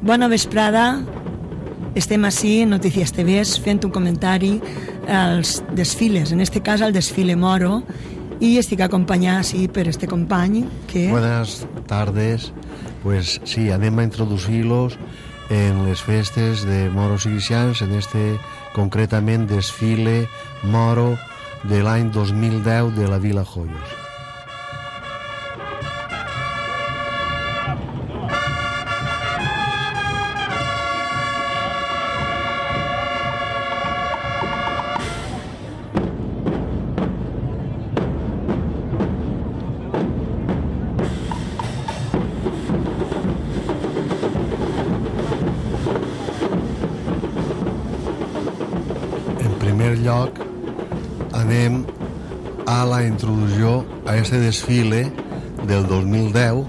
Bona vesprada. Estem ací, Notícies TV, fent un comentari als desfiles, en este cas al desfile moro, y estic acompanyada sí, per este company que... Buenas tardes. Pues sí, anem a introducir-los en les festes de moros i cristians, en este concretament desfile moro de l'any 2010 de la Vila Joios. En primer lloc, anem a la introducció a este desfile del 2010.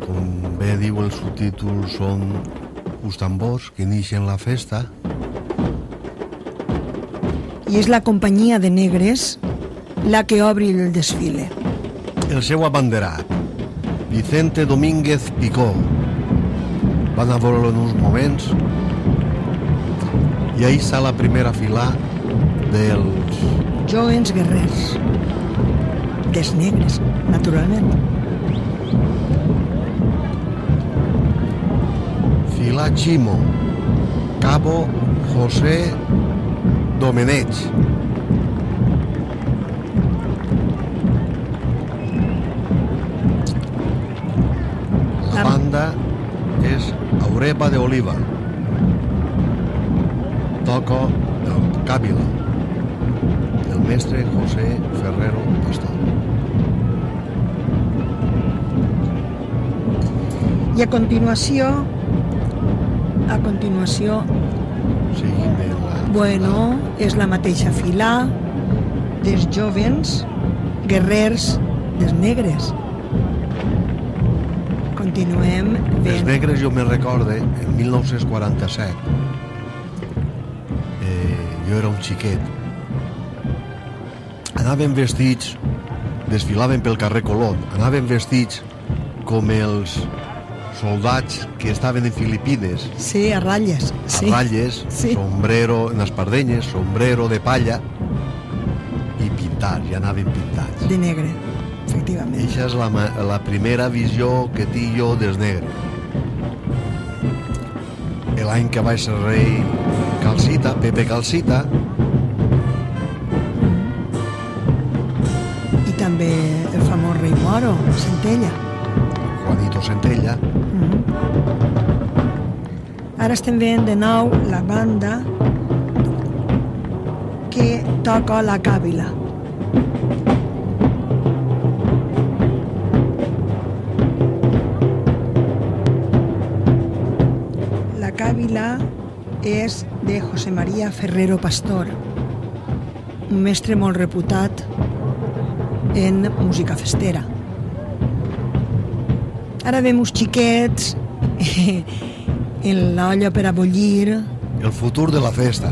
Com bé diu el subtítol, són uns tambors que inician la festa. I és la companyia de negres la que obri el desfile. El seu abanderat, Vicente Domínguez Picó. Van a veure-lo en uns moments. I ahí està la primera fila dels... Joves guerrers. Dels negres, naturalment. Fila Chimo, Cabo José Domenech. La banda és Aurepa de Oliva. Toca el Càbila, el mestre José Ferrero Pastor. I a continuació... Seguim bé la... Bueno, és la mateixa fila dels jovens guerrers dels negres. Continuem Els ben... negres, jo me recorde, en 1947, jo era un xiquet, anaven vestits, desfilaven pel carrer Colón, anaven vestits com els soldats que estaven en Filipines, Sí, a ratlles. Sí. a ratlles, Sí. sombrero en espardenyes, sombrero de palla i pintats, ja anaven pintats. De negre, efectivament. Eixa és la primera visió que tinc jo dels negres. L'any que va ser rei Calcita, Pepe Calcita, I també el famós rei moro, Centella. Juanito Centella. Ara estem veient de nou la banda que toca la càbila. La càbila és de José María Ferrero Pastor, un mestre molt reputat en música festera. Ara vem uns xiquets en l'olla per a bullir. El futur de la festa.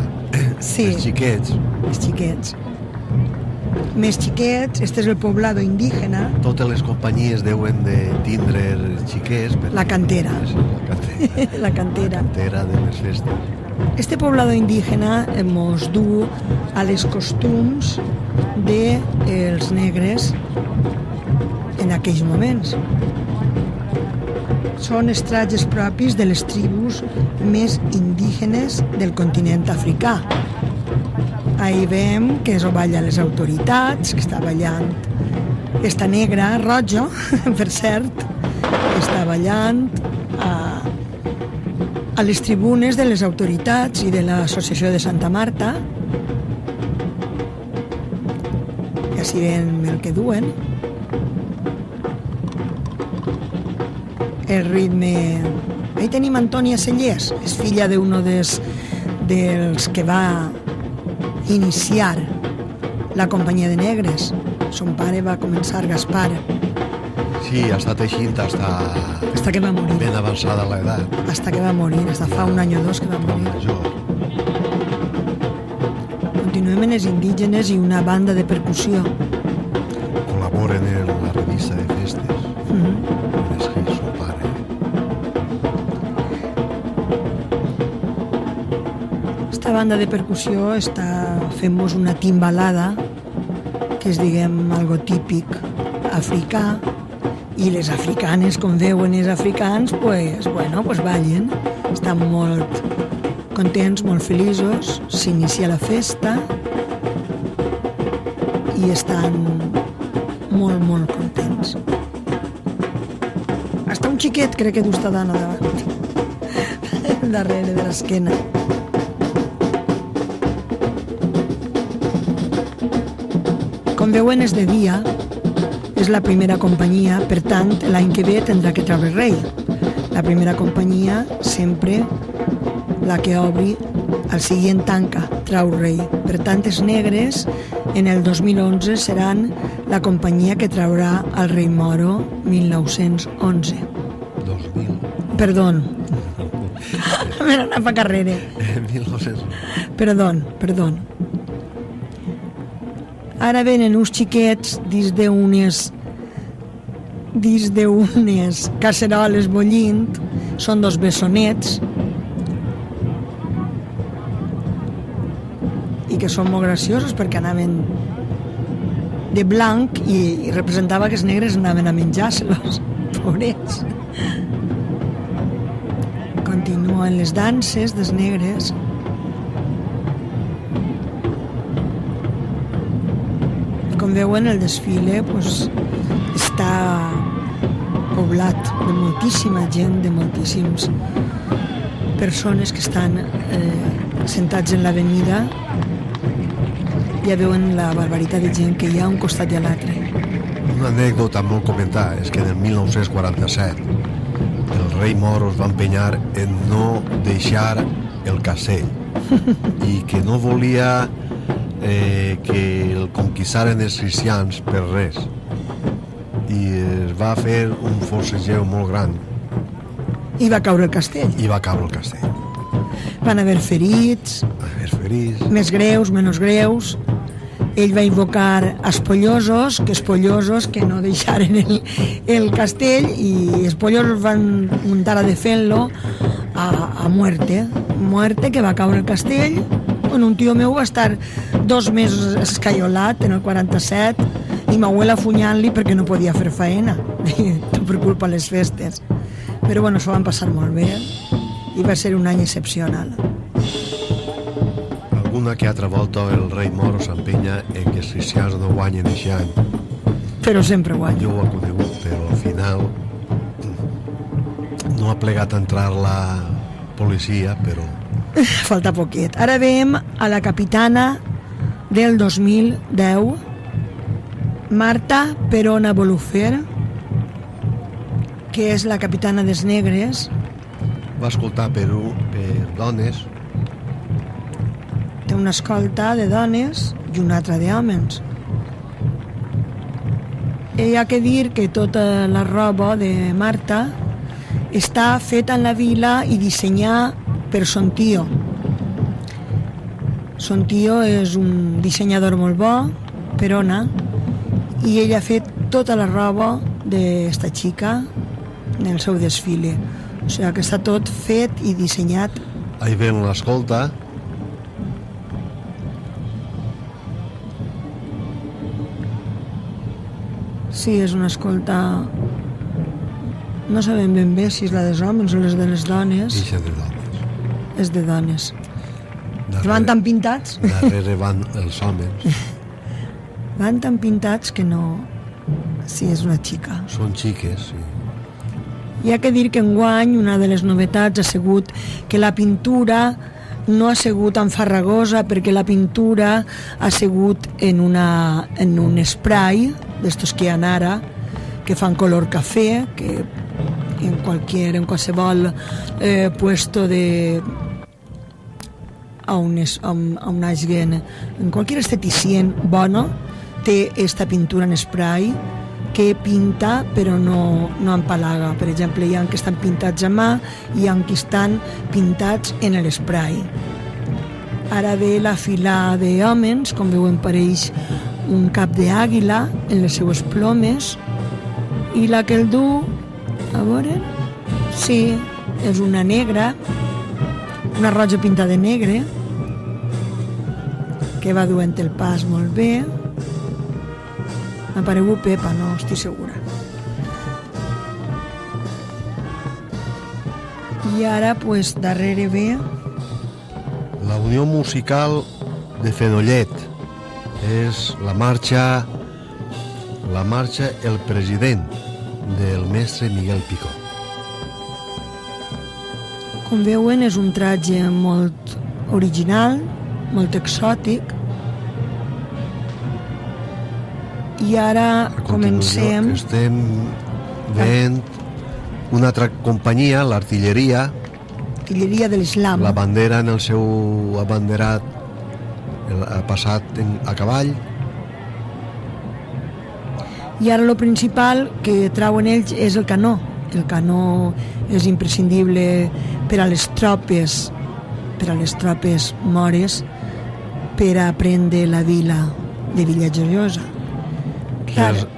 Sí. Els xiquets. Els xiquets. Més xiquets, este és el poblado indígena, Totes les companyies deuen de tindre els xiquets. La cantera. La cantera. la cantera. Cantera de les festes. Este poblado indígena mos du a les costums dels negres en aquells moments. Són els trajes propis de les tribus més indígenes del continent africà. Ahí veiem que es balla les autoritats, que està ballant esta negra, roja, per cert, està ballant a les tribunes de les autoritats i de l'associació de Santa Marta. I així veiem el que duen. El ritme... Ahí tenim Antònia Cellers, és filla d'uno dels que va iniciar la companyia de negres. Son pare va començar Gaspar. Sí, ha estat així Hasta que va morir. ben avançada l'edat. Hasta que va morir, hasta fa un any o dos que va morir. Major. Continuem en els indígenes i una banda de percussió. Col·laboren en la revista de festes. On escriu son pare. banda de percussió està fent-nos una timbalada, que és, diguem, algo típic africà, i les africanes, com veuen els africans, pues ballen. Estan molt contents, molt feliços, s'inicia la festa i estan molt, molt contents. Hasta un xiquet crec que du esta dona davant, darrere de l'esquena. Com veuen, és de dia, és la primera companyia, per tant, l'any que ve tindrà que treure rei. La primera companyia, sempre la que obri, el següent tanca, trau rei. Per tant, els negres, en el 2011, seran la companyia que traurà el rei Moro 1911. 2000. Perdó. M'he anat a carrere. 1911. Perdó. Ara venen uns xiquets dins d'unes casseroles bullint, són dos bessonets, i que són molt graciosos perquè anaven de blanc i representava que els negres anaven a menjar-se-los, pobrets. Continuen les danses dels negres. Com veuen, el desfile està poblat de moltíssima gent, de moltíssims persones que estan sentats en l'avenida. Ja veuen la barbaritat de gent que hi ha a un costat i a l'altre. Una anècdota molt comentada és que en el 1947 el rei Moro es va empenyar en no deixar el castell i que no volia que el conquistaren els cristians per res, i es va fer un forcejeu molt gran I va caure el castell. Van haver ferits, més greus, menys greus. Ell va invocar espollosos que no deixaren el castell, i els pollosos van muntar a defendre-lo a muerte, que va caure el castell. Bueno, un tio meu va estar 2 mesos escaiolat en el 47 i m'abuela afunyant-li perquè no podia fer faena, tot per culpa de les festes. Però bueno, s'ho van passar molt bé i va ser un any excepcional. Alguna que altra volta el rei Moro s'empenya en que els cristians no guanyen aquest any. Però sempre guanya. Jo ho he conegut, però al final no ha plegat a entrar la policia, però... Falta poquet. Ara veiem a la capitana del 2010, Marta Perona Bolufer, que és la capitana dels negres. Va escoltar per dones. Té una escolta de dones i una altra d'homes. Hi ha que dir que tota la roba de Marta està feta en la vila i dissenyada per son tio. Son tio és un dissenyador molt bo, Perona, i ella ha fet tota la roba d'esta xica en el seu desfile. O sigui que està tot fet i dissenyat. Ahí ven l'escolta. Sí, és una escolta... No sabem ben bé si és la dels homes o les de les dones. Ixa de dones. És de dones. Van tan pintats. Darrere van els homes. Van tan pintats que no... Sí, és una xica. Són xiques, sí. Hi ha que dir que enguany una de les novetats ha sigut que la pintura no ha sigut tan farragosa, perquè la pintura ha sigut en un spray d'estos que hi ha ara, que fan color cafè, que en qualsevol puesto de on hagin, en qualsevol esteticient bona té esta pintura en spray que pinta però no empalaga. Per exemple, hi ha que estan pintats a mà i hi ha que estan pintats en l'esprai. Ara ve la fila d'hòmens, com veuen pareix un cap d'àguila en les seues plomes, i la que el du, a veure, sí, és una negra, una roja pintada de negre, que va duent el pas molt bé. M'ha paregut Pepa, no estic segura. I ara, pues, darrere ve la Unió Musical de Fenollet. És la marxa El President, del mestre Miguel Picó. Com veuen, és un tratge molt original, molt exòtic. I ara comencem... Estem veient una altra companyia, l'artilleria. Artilleria de l'Islam. La bandera en el seu abanderat ha passat a cavall. I ara el principal que trauen ells és el canó. El canó és imprescindible per a les tropes mores per a prendre la vila de Villajoiosa.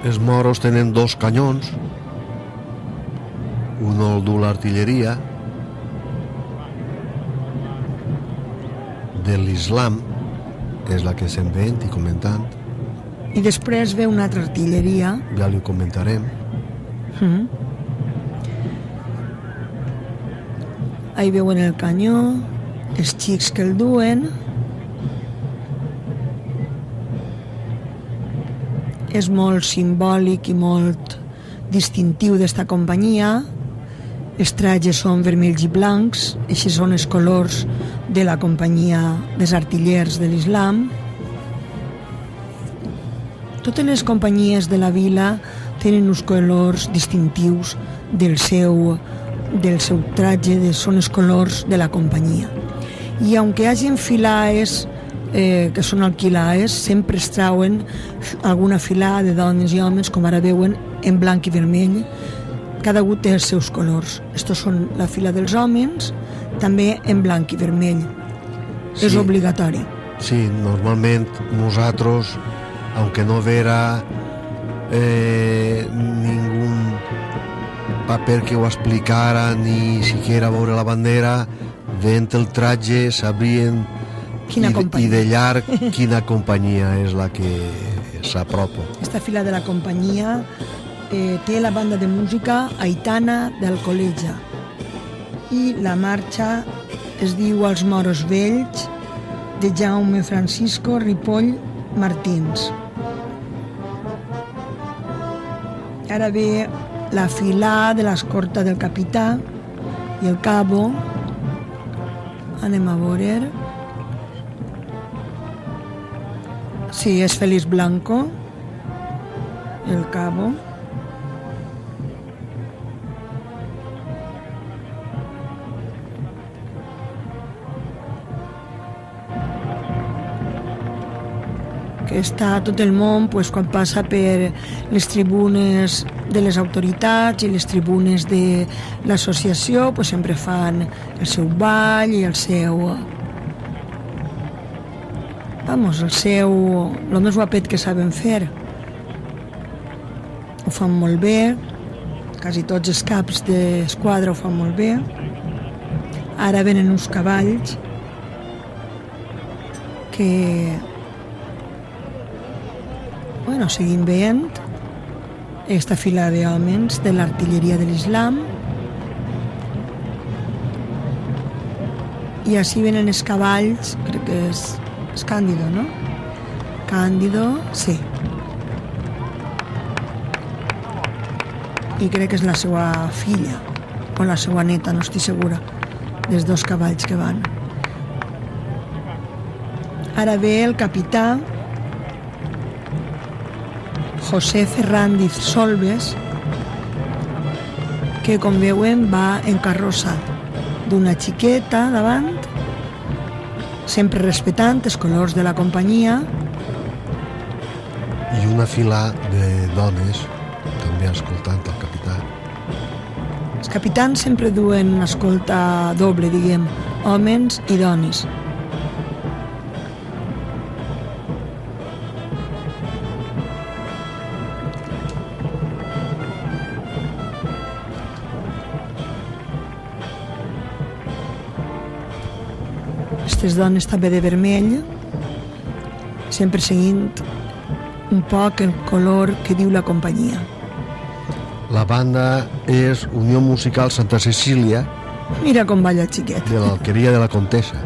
Els moros tenen 2 canyons, un el du l'artilleria de l'Islam, és la que estem veient i comentant. I després ve una altra artilleria. Ja li comentarem. Ahí veuen el canyó, els xics que el duen. És molt simbòlic i molt distintiu d'esta companyia. Els tratges són vermells i blancs, així són els colors de la companyia dels artillers de l'Islam. Totes les companyies de la vila tenen uns colors distintius del seu tratge, són els colors de la companyia. I aunque hi hagi filaes que són alquilaes, sempre es trauen alguna filada de dones i homes, com ara veuen, en blanc i vermell. Cada un té els seus colors. Estos són la fila dels homes, també en blanc i vermell. Sí. És obligatori. Sí, normalment nosaltres, aunque no vera ningún paper que ho explicara, ni siquiera veure la bandera, veient el tratge sabrien i de llarg quina companyia és la que s'apropa. Esta fila de la companyia té la banda de música Aitana d'Alcoleja i la marxa es diu Els Moros Vells, de Jaume Francisco Ripoll Martins. Ara ve la filà de l'escorta del capità i el cabo. Anem a veure. Sí, és Félix Blanco, el cabo. Que està tot el món, pues, quan passa per les tribunes de les autoritats i les tribunes de l'associació, pues, sempre fan el seu ball i el seu... el més guapet que saben fer. Ho fan molt bé, quasi tots els caps d'esquadra ho fan molt bé. Ara venen uns cavalls que... Bueno, seguim veient esta fila d'homes de l'artilleria de l'Islam. I així venen els cavalls, crec que és Càndido, no? Càndido, sí. I crec que és la seva filla o la seva neta, no estic segura, dels 2 cavalls que van. Ara ve el capità José Ferrandiz Solves, que, com veuen, va en carrossa d'una xiqueta davant, sempre respectant els colors de la companyia. I una fila de dones també escoltant el capità. Els capitans sempre duen una escolta doble, diguem, homes i dones. Aquestes dones també de vermell, sempre seguint un poc el color que diu la companyia. La banda és Unió Musical Santa Cecília, Mira com balla el xiquet. de l'Alqueria de la Comtessa.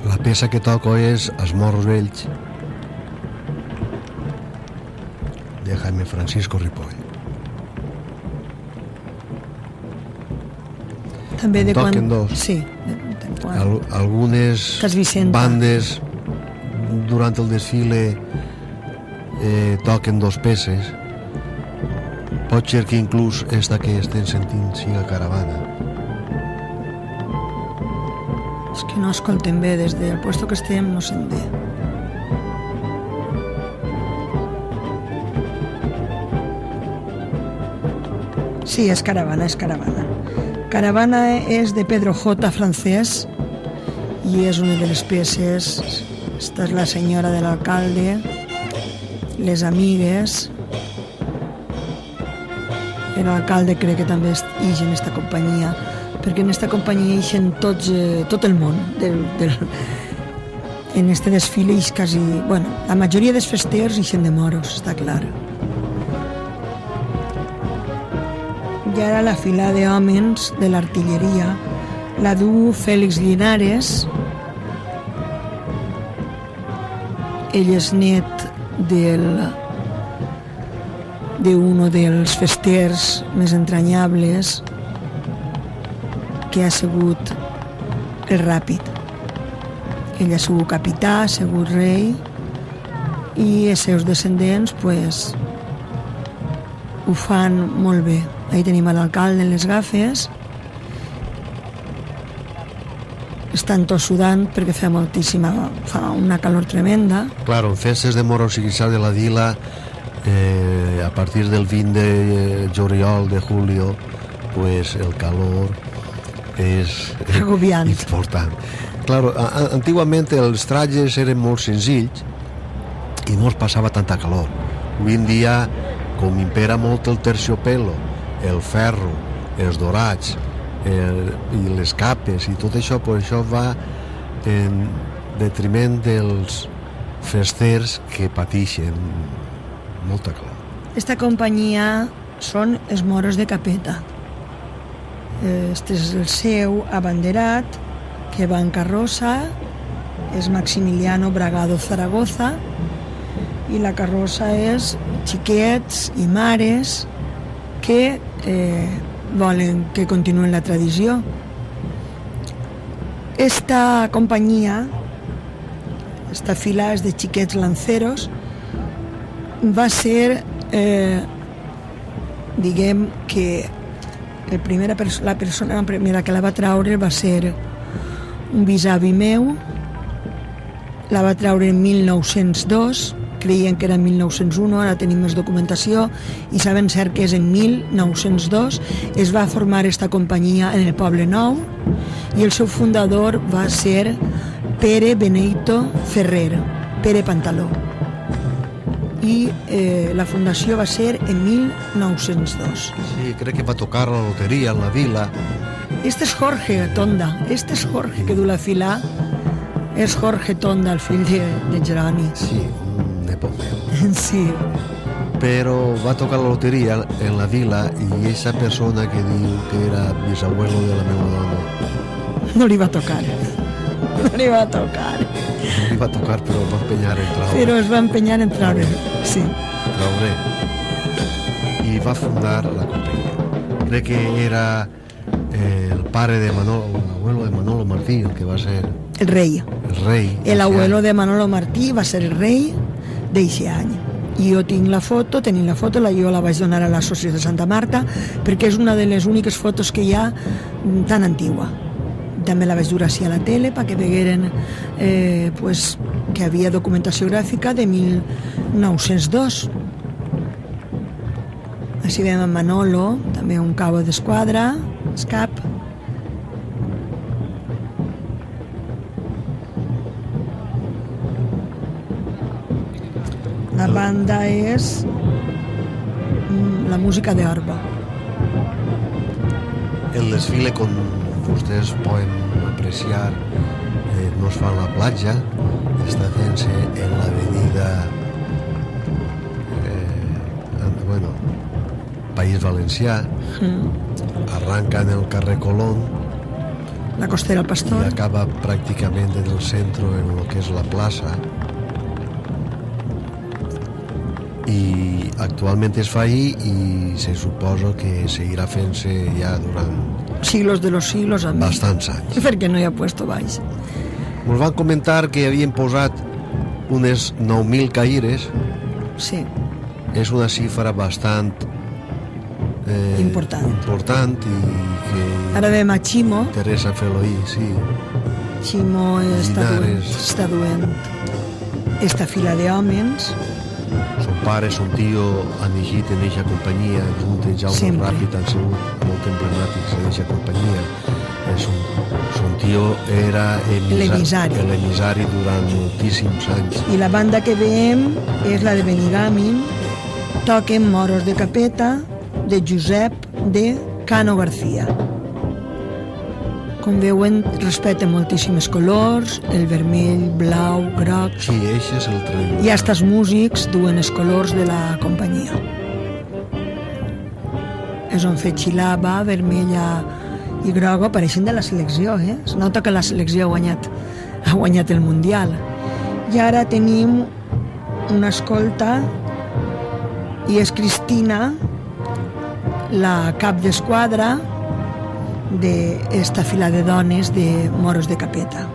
La peça que toco és Els morros vells, de Jaime Francisco Ripoll. També de Toquen quan... dos. Sí, de quan... Algunes Cas Vicenta. bandes durant el desfile toquen dos peces. Pot ser que inclús esta que estem sentint siga Caravana. És que no escolten bé, des del puesto que estem no sent bé. Sí, és Caravana, és Caravana. Caravana és de Pedro J. francès i és una de les peces. Esta és la senyora de l'alcalde, les amigues. L'alcalde crec que també ix en esta companyia, perquè en esta companyia ixen tots, tot el món. En este desfile ix quasi... Bueno, la majoria dels festers ixen de moros, està clar. I ara la fila d'homes de l'artilleria la du Félix Linares. Ell és net d'un dels festers més entranyables que ha sigut el Ràpid. Ell ha sigut capità, ha sigut rei i els seus descendents pues, ho fan molt bé. Ahí tenim a l'alcalde en les gafes. Estan tots sudant perquè fa una calor tremenda. Claro, en festes de moros i guisar de la Dila, a partir del 20 de juliol, de julio, pues el calor és agobiant. Important. Claro, antiguamente els trajes eren molt senzills i no es passava tanta calor. Avui en dia, com impera molt el terciopelo, el ferro, els dorats i les capes i tot això, pues això va en detriment dels festers que pateixen molta calor. Esta companyia són els moros de Capeta. Este és el seu abanderat, que va en carrossa, és Maximiliano Bragado Zaragoza, i la carrossa és xiquets i mares que volen que continuï la tradició. Esta companyia, esta fila és de xiquets lanceros, va ser, diguem que la persona primera que la va traure va ser un bisavi meu, la va traure en 1902, creien que era en 1901, ara tenim més documentació i saben cert que és en 1902. Es va formar esta companyia en el Poble Nou i el seu fundador va ser Pere Beneito Ferrer, Pere Pantaló. I la fundació va ser en 1902. Sí, crec que va tocar la loteria en la vila. Este és Jorge Tonda, este és Jorge que du la fila, és Jorge Tonda, el fill de Jeroni. Sí, un nepot meu. Sí. Però va tocar la loteria en la vila i aquesta persona que diu que era bisabuelo de la meva dona no li va tocar. No li va tocar. No li va tocar, però va empenyar en traure. Però es va empenyar en traure, sí. Traure. I va fundar la companyia. Crec que era el pare de Manolo, l'abuelo de Manolo Martí, el que va ser... El rei. El rei. El abuelo de Manolo Martí va ser el rei d'eixe any. I jo tinc la foto, jo la vaig donar a l'Associació de Santa Marta perquè és una de les úniques fotos que hi ha tan antigua. També la vaig dur així a la tele perquè vegueren pues, que havia documentació gràfica de 1902. Així veiem en Manolo, també un cabo d'esquadra, escap. La banda és la música d'Orba. El desfile, com vostès poden apreciar, no es fa a la platja, està fent-se en l'avenida País Valencià, arranca en el carrer Colón, la Costera al Pastor, i acaba pràcticament en el centre, en el que és la plaça. I actualment es fa ahí i se suposa que seguirà fent-se ja durant siglos de los siglos, bastants anys. Perquè no hi ha puesto baix. Ens van comentar que havien posat unes 9.000 caires. Sí. És una xifra bastant important i que ara veiem a Ximo. Teresa Feloí, sí. Ximo està duent esta fila d'homes. Son pare, son tío han llegit en eixa companyia, junt amb Jaume Ràpid, han sigut molt emblemàtics en eixa companyia. Son tío era l'emissari durant moltíssims anys. I la banda que veiem és la de Benigàmin, toquen Moros de Capeta, de Josep de Cano García. Com veuen, respecten moltíssims colors, el vermell, blau, groc. Sí, això és el tren. I hasta els músics duen els colors de la companyia. És on fet xilava, vermella i groga, apareixen de la selecció, Es nota que la selecció ha guanyat el Mundial. I ara tenim una escolta i és Cristina, la cap d'esquadra d'esta fila de dones de Moros de Capeta.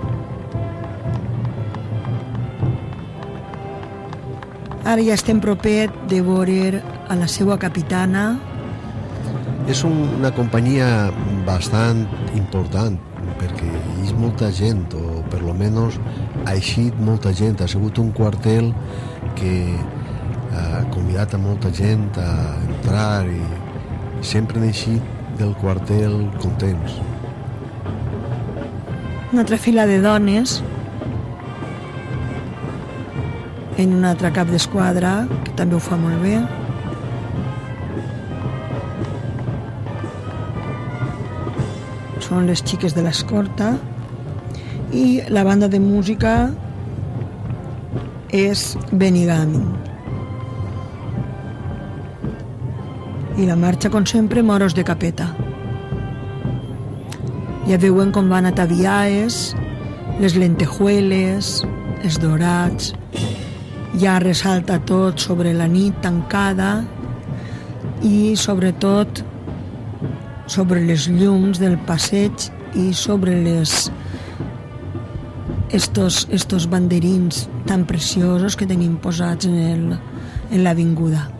Ara ja estem propet de veure a la seva capitana. És una companyia bastant important perquè hi és molta gent, o per lo menos ha eixit molta gent. Ha sigut un quartel que ha convidat a molta gent a entrar i sempre han eixit del quartel contents. Una altra fila de dones en un altre cap d'esquadra que també ho fa molt bé. Són les xiques de l'escorta i la banda de música és Benigàmin. I la marxa, com sempre, Moros de Capeta. Ja veuen com van ataviades, les lentejueles, els dorats, ja ressalta tot sobre la nit tancada i, sobretot, sobre les llums del passeig i sobre estos banderins tan preciosos que tenim posats en l'avinguda.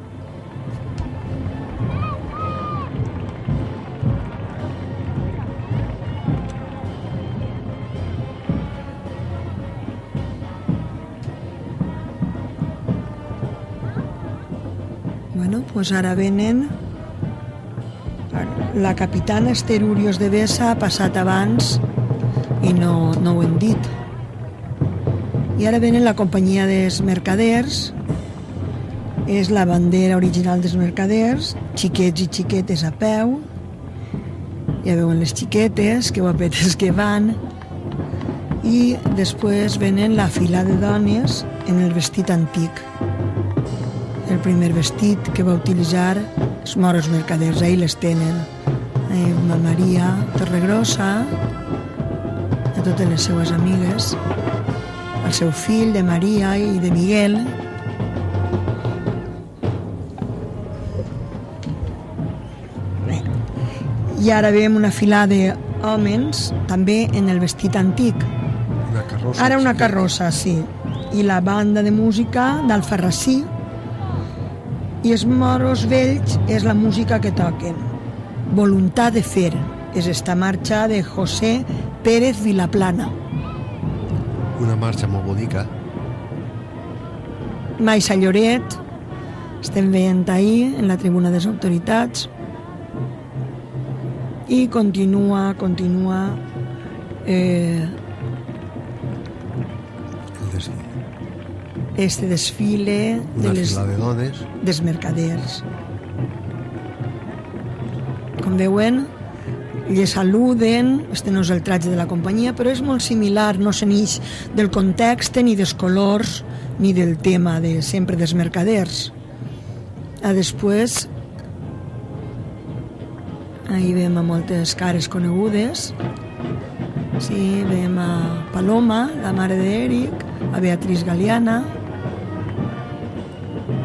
Pues ara venen la capitana Esther Urios de Besa, ha passat abans i no ho hem dit. I ara venen la companyia dels mercaders, és la bandera original dels mercaders, xiquets i xiquetes a peu, ja veuen les xiquetes, que guapetes que van, i després venen la fila de dones en el vestit antic. El primer vestit que va utilitzar els Moros mercaders, ahí les tenen. Ma Maria Torregrossa, a totes les seues amigues, el seu fill de Maria i de Miguel. I ara veiem una fila d'homes també en el vestit antic. Ara una carrossa, sí. I la banda de música d'Alfarrasí. I els moros vells és la música que toquen. Voluntat de fer és esta marxa de José Pérez Vilaplana. Una marxa molt bonica. Maixa Lloret, estem veient ahir en la tribuna de les autoritats, i continua este desfile dels mercaders. Com veuen, li saluden, este no és el tratge de la companyia, però és molt similar, no se n'ix del context, ni dels colors, ni del tema de sempre dels mercaders. Després, ahí veiem a moltes cares conegudes. Sí, veiem a Paloma, la mare d'Eric, a Beatriz Galeana.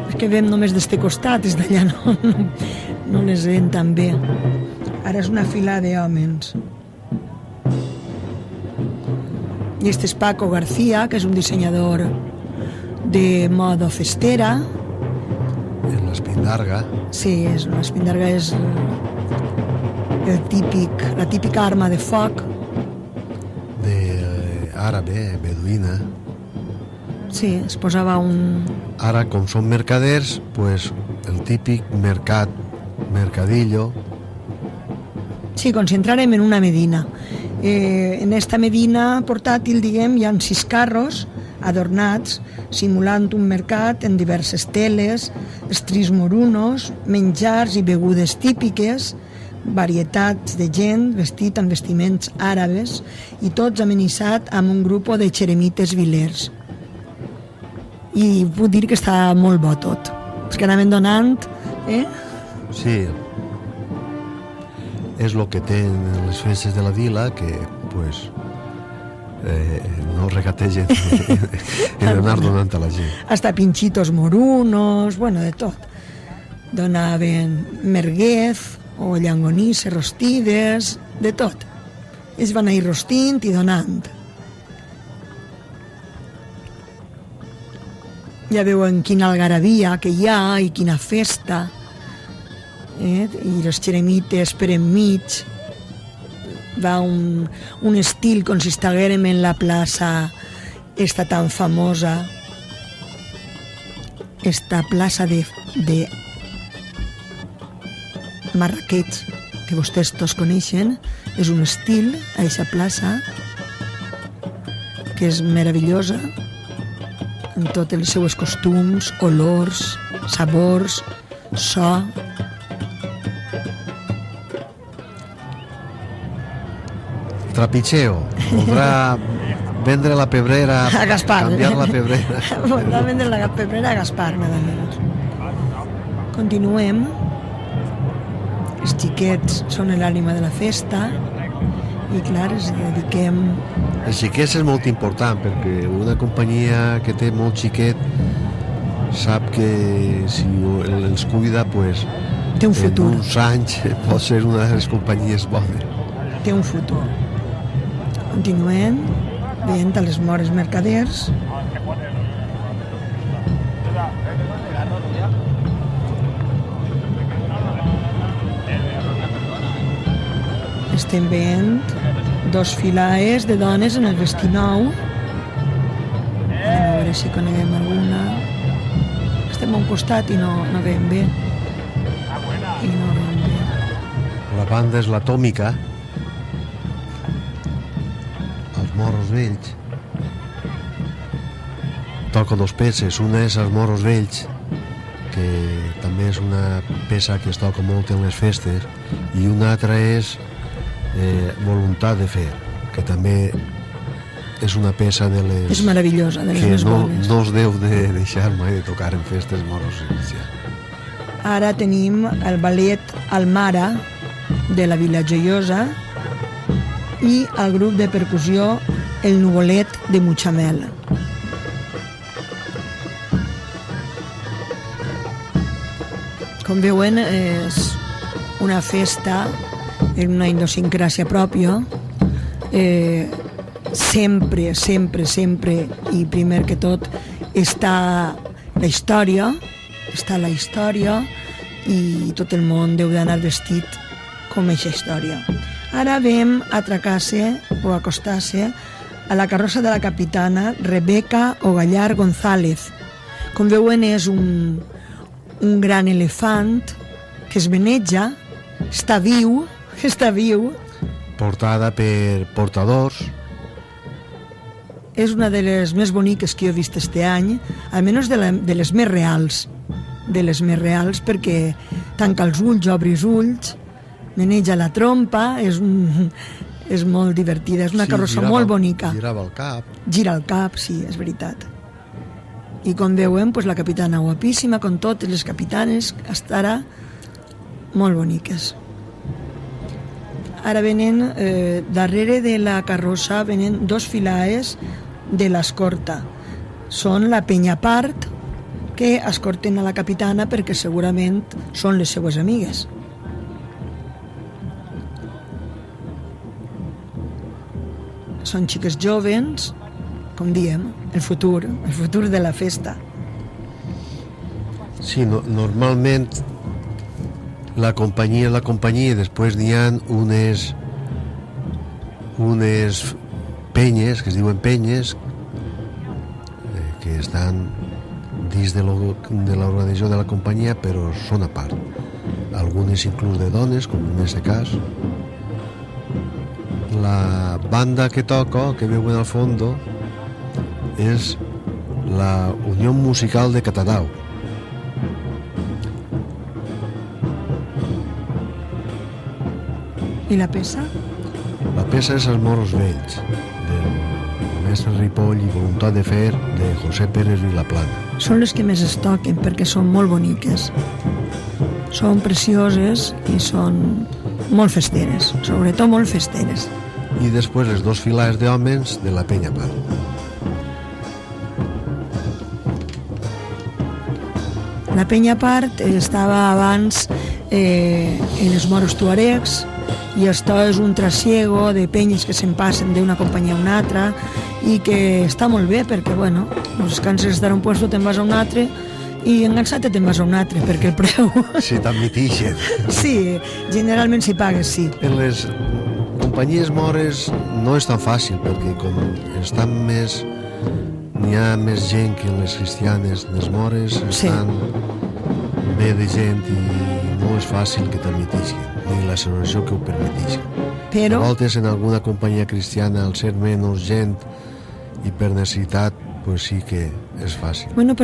És que veiem només d'este costat, és d'allà no les veiem tan bé. Ara és una fila d'homes. I este és Paco García, que és un dissenyador de moda festera. En l'espindarga. Sí, l'espindarga és la típica arma de foc. Àrabe, beduïna. Sí, es posava un... Ara, com són mercaders, pues, el típic mercadillo. Sí, com si entrarem en una medina. En esta medina portàtil, diguem, hi ha 6 carros adornats, simulant un mercat en diverses teles, estris morunos, menjars i begudes típiques, varietats de gent vestit amb vestiments àrabes i tots amenitzat amb un grup de xeremites vilers. I puc dir que està molt bo tot. És que anaven donant, Sí, és el que tenen les festes de la vila, que pues, no regategen en anar donant a la gent. Hasta pinchitos morunos, bueno, de tot. Donaven merguez o llangonisses rostides, de tot. Ells van a ir rostint i donant. Ja veuen quina algarabia que hi ha i quina festa. I les xeremites per enmig. Va un estil com si estiguérem en la plaça esta tan famosa, esta plaça de Marrakech, que vostès tots coneixen. És un estil a aquesta plaça que és meravellosa en tots els seus costums, olors, sabors, so. Trapicheo, voldrà vendre la pebrera a Gaspar. Canviar la pebrera. Voldrà vendre la pebrera a Gaspar, nada menos. Continuem. Els xiquets són l'ànima de la festa i, clar, ens dediquem... Els xiquets és molt important, perquè una companyia que té molt xiquet sap que si els cuida, pues, té un futur. En uns anys pot ser una de les companyies bones. Té un futur. Continuem veient a les mores mercaders. Estem veient 2 filaes de dones en el vestit nou. A veure si coneguem alguna. Estem a un costat i no veiem bé. La banda és l'Atòmica. Els Moros Vells. Toco 2 peces. Una és els Moros Vells, que també és una peça que es toca molt en les festes, i una altra és Voluntat de fer, que també és una peça de les... És meravellosa, de les més bones. Que no es deu de deixar mai de tocar en festes moros. Ara tenim el ballet Almara de la Vila Joiosa i el grup de percussió El Nuvolet de Mutxamel. Com veuen, és una festa en una idiosincràsia pròpia. Sempre, i primer que tot, està la història, i tot el món deu d'anar vestit com aquesta història. Ara vam atracar-se o acostar-se a la carrossa de la capitana Rebeca Ogallar González. Com veuen, és un gran elefant que es veneja, està viu, portada per portadors. És una de les més boniques que he vist este any, almenys de les més reals, perquè tanca els ulls, obre els ulls, meneja la trompa, és molt divertida, és una carrossa molt bonica. Girava el cap. Gira el cap, sí, és veritat. I com veuen, pues, la capitana guapíssima, com totes les capitanes, estarà molt boniques. Ara venen, darrere de la carrossa, venen 2 filaes de l'escorta. Són la penyapart, que escorten a la capitana perquè segurament són les seues amigues. Són xiques jovens, com diem, el futur de la festa. Sí, normalment la companyia és la companyia, després n'hi ha unes penyes, que es diuen penyes, que estan dins de l'organització de la companyia, però són a part. Algunes inclús de dones, com en aquest cas. La banda que toca, que veuen al fondo, és la Unió Musical de Catadau. I la peça? La peça és Els moros vells, del mestre Ripoll i Voluntat de fer, de José Pérez Vilaplana. Són les que més es toquen perquè són molt boniques. Són precioses i són molt festeres, sobretot molt festeres. I després les 2 filars d'homes de la penya part. La penya part estava abans en els moros tuaregs, i esto és un trasiego de penyes que se'n passen d'una companyia a una altra i que està molt bé perquè, bueno, no es canses d'estar a un puesto, te'n vas a un altre i enganxat te'n vas a un altre perquè el preu... Sí, t'admitixen. Sí, generalment si pagues, sí. En les companyies mores no és tan fàcil perquè com estan més... n'hi ha més gent que les cristianes. Les mores estan bé de gent i no és fàcil que t'admitixen, ni la celebració que ho permetixen. Però... A voltes en alguna companyia cristiana, al ser menys gent i per necessitat, pues sí que és fàcil. Bueno, però